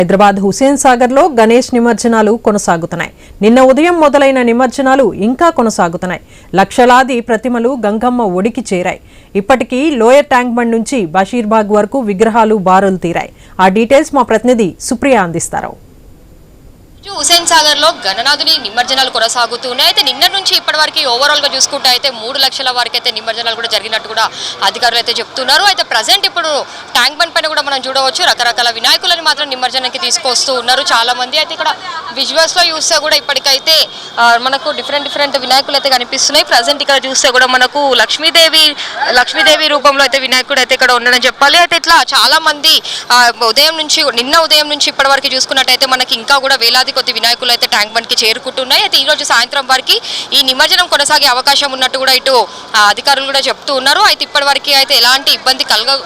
హైదరాబాద్ హుసేన్ సాగర్ లో గణేష్ నిమజ్జనాలు కొనసాగుతున్నాయి. నిన్న ఉదయం మొదలైన నిమజ్జనాలు ఇంకా కొనసాగుతున్నాయి. లక్షలాది ప్రతిమలు గంగమ్మ ఒడికి చేరాయి. ఇప్పటికీ లోయర్ ట్యాంక్ బండ్ నుంచి బషీర్బాగ్ వరకు విగ్రహాలు బారులు తీరాయి. ఆ డీటెయిల్స్ మా ప్రతినిధి సుప్రియ అందిస్తారు. హుసేన్ సాగర్ లో గణనాథుని నిమజ్జనాలు కొనసాగుతున్నాయి. అయితే నిన్న నుంచి ఇప్పటి వరకు ఓవరాల్ గా చూసుకుంటే అయితే 3 లక్షల వరకు అయితే నిమజ్జనాలు కూడా జరిగినట్టు కూడా అధికారులు అయితే చెప్తున్నారు. అయితే ప్రజెంట్ ఇప్పుడు ట్యాంక్ బండ్ పైన కూడా మనం చూడవచ్చు రకరకాల వినాయకులను మాత్రం నిమజ్జనానికి తీసుకొస్తూ ఉన్నారు చాలా మంది. అయితే ఇక్కడ విజువల్స్ లో చూస్తే కూడా ఇప్పటికైతే మనకు డిఫరెంట్ వినాయకులు అయితే కనిపిస్తున్నాయి. ప్రజెంట్ ఇక్కడ చూస్తే కూడా మనకు లక్ష్మీదేవి రూపంలో అయితే వినాయకుడు అయితే ఇక్కడ ఉండడం చెప్పాలి. అయితే ఇట్లా చాలా మంది నిన్న ఉదయం నుంచి ఇప్పటి వరకు చూసుకున్నట్టయితే మనకి ఇంకా కూడా వేలాది కొద్ది వినాయకులు అయితే ట్యాంక్ బండ్ కి చేరుకుంటున్నాయి. అయితే ఈ రోజు సాయంత్రం వరకు ఈ నిమజ్జనం కొనసాగే అవకాశం ఉన్నట్టు కూడా ఇటు అధికారులు కూడా చెప్తూ ఉన్నారు. అయితే ఇప్పటి వరకు అయితే ఎలాంటి ఇబ్బంది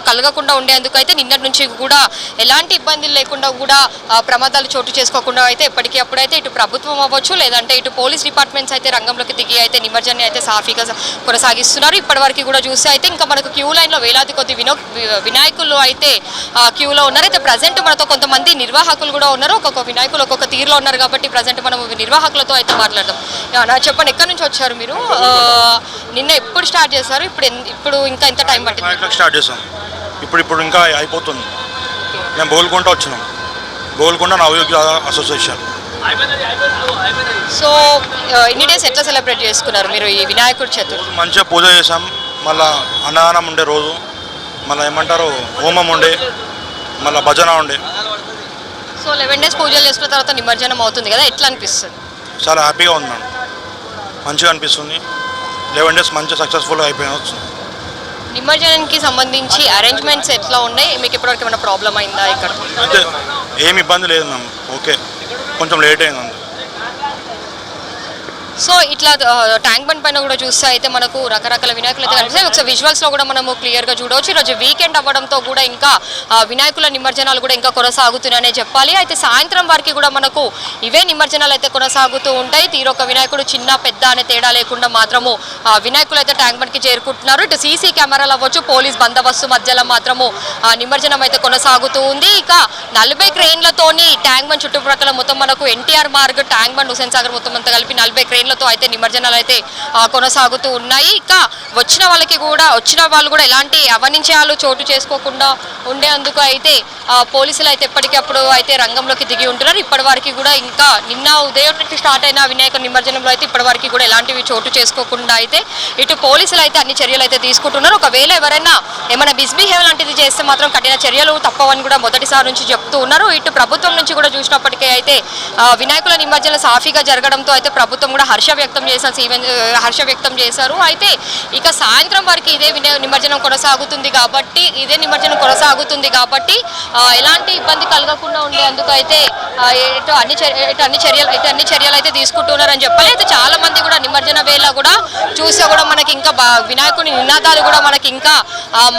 కలగకుండా ఉండేందుకు అయితే నిన్నటి నుంచి కూడా ఎలాంటి ఇబ్బందులు లేకుండా కూడా ప్రమాదాలు చోటు చేసుకోకుండా అయితే ఎప్పటికప్పుడైతే ఇటు ప్రభుత్వం అవ్వచ్చు లేదంటే ఇటు పోలీస్ డిపార్ట్మెంట్స్ అయితే రంగంలోకి దిగి అయితే నిమజ్జనాన్ని అయితే సాఫీగా కొనసాగిస్తున్నారు. ఇప్పటి వరకు కూడా చూస్తే అయితే ఇంకా మనకు క్యూ లైన్ లో వేలాది కొద్ది వినాయకులు అయితే క్యూలో ఉన్నారు. అయితే ప్రజెంట్ మనతో కొంతమంది నిర్వాహకులు కూడా ఉన్నారు. ఒక్కొక్క వినాయకులు ఒక్కొక్క తీరులో ఉన్నారు కాబట్టి ప్రజెంట్ మనం నిర్వాహకులతో అయితే మాట్లాడదాం. చెప్పండి, ఎక్కడి నుంచి వచ్చారు మీరు? నిన్న ఎప్పుడు స్టార్ట్ చేశారు? ఇప్పుడు ఇంకా ఎంత టైం పట్టింది? స్టార్ట్ చేసాం. ఇప్పుడు ఇంకా అయిపోతుంది. మేము గోల్కొండ వచ్చినాం. గోల్కొండ నవయుగ అసోసియేషన్. సో ఎన్ని డేస్ ఎట్లా సెలబ్రేట్ చేసుకున్నారు మీరు ఈ వినాయకుడి చతుర్థి? మంచిగా పూజ చేసాం. మళ్ళీ అన్నదానం ఉండే రోజు, మళ్ళీ ఏమంటారు హోమం ఉండే, మళ్ళీ భజన ఉండే. సో 11 డేస్ పూజలు చేసుకున్న తర్వాత నిమజ్జనం అవుతుంది కదా, ఎట్లా అనిపిస్తుంది? చాలా హ్యాపీగా ఉంది మేడం, మంచిగా అనిపిస్తుంది. 11 డేస్ మంచిగా సక్సెస్ఫుల్గా అయిపోయినా. నిమజ్జనానికి సంబంధించి అరేంజ్మెంట్స్ ఎట్లా ఉన్నాయి? మీకు ఇప్పటివరకు ఏమైనా ప్రాబ్లం అయిందా ఇక్కడ? అయితే ఏమి ఇబ్బంది లేదు మ్యామ్, ఓకే. కొంచెం లేట్ అయింది. సో ఇట్లా ట్యాంక్ బండ్ పైన కూడా చూస్తే అయితే మనకు రకరకాల వినాయకులు అయితే కనిపిస్తాయి. ఒకసారి విజువల్స్లో కూడా మనము క్లియర్గా చూడవచ్చు. ఈరోజు వీకెండ్ అవ్వడంతో కూడా ఇంకా వినాయకుల నిమజ్జనాలు కూడా ఇంకా కొనసాగుతున్నాయనే చెప్పాలి. అయితే సాయంత్రం వరకు కూడా మనకు ఇవే నిమజ్జనాలు అయితే కొనసాగుతూ ఉంటాయి. తీరొక వినాయకుడు చిన్న పెద్ద అనే తేడా లేకుండా మాత్రము వినాయకులు అయితే ట్యాంక్ బండ్కి చేరుకుంటున్నారు. ఇటు సీసీ కెమెరాలు అవ్వచ్చు, పోలీస్ బందోబస్తు మధ్యలో మాత్రము నిమజ్జనం అయితే కొనసాగుతూ ఉంది. ఇక 40 క్రేన్లతోని ట్యాంక్ బండ్ చుట్టుప్రక్కల మొత్తం మనకు ఎన్టీఆర్ మార్గ్, ట్యాంక్ బండ్, హుసేన్ సాగర్ మొత్తం అంతా కలిపి 40 క్రేన్లతో అయితే నిమజ్జనాలు అయితే కొనసాగుతూ ఉన్నాయి. ఇక వచ్చిన వాళ్ళు కూడా ఎలాంటి అవనించాలు చోటు చేసుకోకుండా ఉండేందుకు అయితే పోలీసులు అయితే ఎప్పటికప్పుడు అయితే రంగంలోకి దిగి ఉంటున్నారు. ఇప్పటి వరకు కూడా ఇంకా నిన్న ఉదయం నుంచి స్టార్ట్ అయిన వినాయక నిమజ్జనంలో అయితే ఇప్పటి వరకు కూడా ఎలాంటివి చోటు చేసుకోకుండా అయితే ఇటు పోలీసులు అయితే అన్ని చర్యలు అయితే తీసుకుంటున్నారు. ఒకవేళ ఎవరైనా ఏమైనా మిస్బిహేవ్ లాంటిది చేస్తే మాత్రం కఠిన చర్యలు తప్పవని కూడా మొదటిసారి నుంచి చెప్తూ ఉన్నారు. ఇటు ప్రభుత్వం నుంచి కూడా చూసినప్పటికీ అయితే వినాయకుల నిమజ్జనం సాఫీగా జరగడంతో అయితే ప్రభుత్వం కూడా హర్ష వ్యక్తం చేశారు. అయితే ఇక సాయంత్రం వరకు ఇదే నిమజ్జనం కొనసాగుతుంది కాబట్టి ఎలాంటి ఇబ్బంది కలగకుండా ఉండేందుకు అయితే అన్ని చర్యలు అయితే తీసుకుంటున్నారని చెప్పాలి. అయితే చాలా మంది కూడా నిమజ్జన వేళ కూడా చూస్తే కూడా మనకి ఇంకా వినాయకుని నినాదాలు కూడా మనకి ఇంకా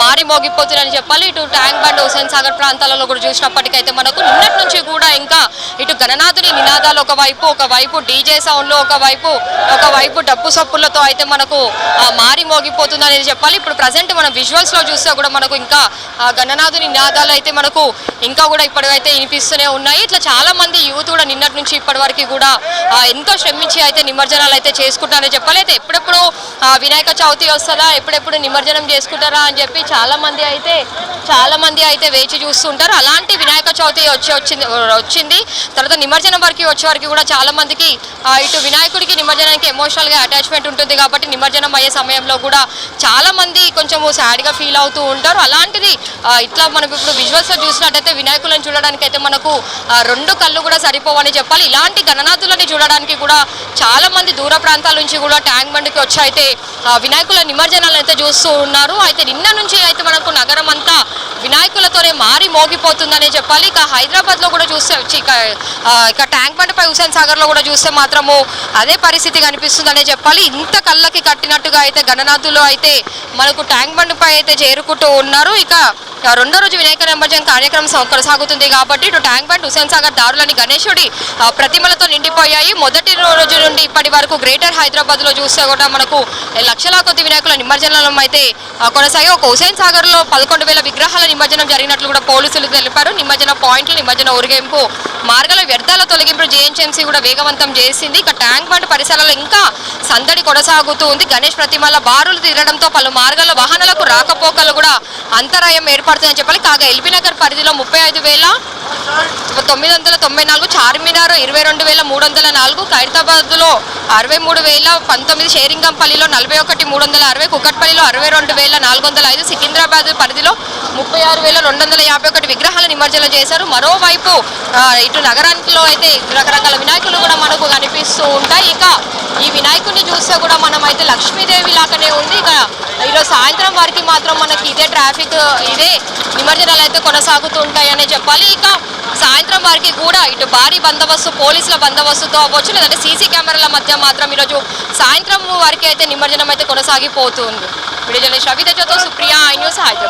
మారి మోగిపోతున్నాయని చెప్పాలి. ఇటు ట్యాంక్ బండ్, హుసేన్ సాగర్ ప్రాంతాలలో కూడా చూసినప్పటికైతే మనకు నిన్నటి నుంచి కూడా ఇంకా ఇటు గణనాథుని నినాదాలు ఒకవైపు డీజే సౌండ్లో ఒకవైపు డప్పు సప్పులతో అయితే మనకు మారి మోగిపోతుంది అనేది చెప్పాలి. ఇప్పుడు ప్రజెంట్ మనం విజువల్స్ లో చూస్తే కూడా మనకు ఇంకా గణనాథుని నినాదాలు అయితే మనకు ఇంకా కూడా ఇప్పటికైతే వినిపిస్తూనే ఉన్నాయి. ఇట్లా చాలా మంది యూత్ కూడా నిన్నటి నుంచి ఇప్పటి వరకు కూడా ఎంతో శ్రమించి అయితే నిమజ్జనాలు అయితే చేసుకుంటారని చెప్పాలి. అయితే ఎప్పుడెప్పుడు వినాయక చవితి వస్తుందా, ఎప్పుడెప్పుడు నిమజ్జనం చేసుకుంటారా అని చెప్పి చాలా మంది అయితే వేచి చూస్తుంటారు. అలాంటి వినాయక చవితి వచ్చింది తర్వాత నిమజ్జనం వరకు వచ్చే వరకు కూడా చాలా మందికి ఇటు వినాయకుడికి నిమజ్జనానికి ఎమోషనల్గా అటాచ్మెంట్ ఉంటుంది కాబట్టి నిమజ్జనం అయ్యే సమయంలో కూడా చాలా మంది కొంచెం సాడ్గా ఫీల్ అవుతూ ఉంటారు. అలాంటిది ఇట్లా మనం ఇప్పుడు విజువల్స్లో చూసినట్టయితే వినాయకులను చూడడానికి అయితే మనకు 2 కళ్ళు కూడా సరిపోవని చెప్పాలి. ఇలాంటి గణనాథులని చూడడానికి కూడా చాలా మంది దూర ప్రాంతాల నుంచి కూడా ట్యాంక్ బండ్కి వచ్చి అయితే వినాయకుల నిమజ్జనాలు అయితే చూస్తూ ఉన్నారు. అయితే నిన్న నుంచి అయితే మనకు నగరం అంతా వినాయకులతోనే మారి మోగిపోతుందనే చెప్పాలి. ఇక హైదరాబాద్లో కూడా చూస్తే ఇక ట్యాంక్ బండ్ పై హుసేన్ సాగర్లో కూడా చూస్తే మాత్రము అదే పరిస్థితి కనిపిస్తుందనే చెప్పాలి. ఇంత కళ్ళకి కట్టినట్టుగా అయితే గణనాథులు అయితే మనకు ట్యాంక్ బండ్ పై అయితే చేరుకుంటూ ఉన్నారు. ఇక రెండో రోజు వినాయక నిమజ్జనం కార్యక్రమం కొనసాగుతుంది కాబట్టి ఇటు ట్యాంక్ బండ్, హుస్సేన్ సాగర్ దారులని గణేశుడి ప్రతిమలతో నిండిపోయాయి. మొదటి రోజు నుండి ఇప్పటి వరకు గ్రేటర్ హైదరాబాద్ లో చూస్తే కూడా మనకు లక్షల కొద్ది వినాయకుల నిమజ్జనం అయితే కొనసాగి ఒక హుస్సేన్ సాగర్ లో 11,000 విగ్రహాల నిమజ్జనం జరిగినట్లు కూడా పోలీసులు తెలిపారు. నిమజ్జన పాయింట్లు, నిమజ్జన ఊరేగింపు మార్గాల వ్యర్థాల తొలగింపు జీహెచ్ఎంసీ కూడా వేగవంతం చేసింది. ఇక ట్యాంక్ బండ్ పరిసరాల్లో ఇంకా సందడి కొనసాగుతూ ఉంది. గణేష్ ప్రతిమల బారులు తీరడంతో పలు మార్గాల వాహనాలకు రాకపోకలు కూడా అంతరాయం ఏర్పడుతుందని చెప్పాలి. కాగా ఎల్బీ నగర్ పరిధిలో 35,994, చార్మినార్ 22,304, ఖైరతాబాద్లో 63,019, షేరింగంపల్లిలో 41,360, కుకట్పల్లిలో 62,405, సికింద్రాబాద్ పరిధిలో 36,251 విగ్రహాల నిమజ్జనం చేశారు. మరోవైపు ఇటు నగరానికిలో అయితే రకరకాల వినాయకులు కూడా మనకు కనిపిస్తూ ఉంటాయి. ఇక ఈ వినాయకుడిని చూస్తే కూడా మనం అయితే లక్ష్మీదేవి లాగానే ఉంది. ఇక ఈరోజు సాయంత్రం వరకు మాత్రం మనకి ఇదే ట్రాఫిక్, ఇదే నిమజ్జనాలు అయితే కొనసాగుతూ ఉంటాయనే చెప్పాలి. ఇక సాయంత్రం వరకు కూడా ఇటు భారీ బందోబస్తు, పోలీసుల బందోబస్తుతో అవ్వచ్చు, లేదంటే సీసీ కెమెరాల మధ్య మాత్రం ఈరోజు సాయంత్రం వరకు అయితే నిమజ్జనం అయితే కొనసాగిపోతుంది. వీడియో జర్నలిస్ట్ రవితేజతో సుప్రియ, ఐ న్యూస్, హైదరాబాద్.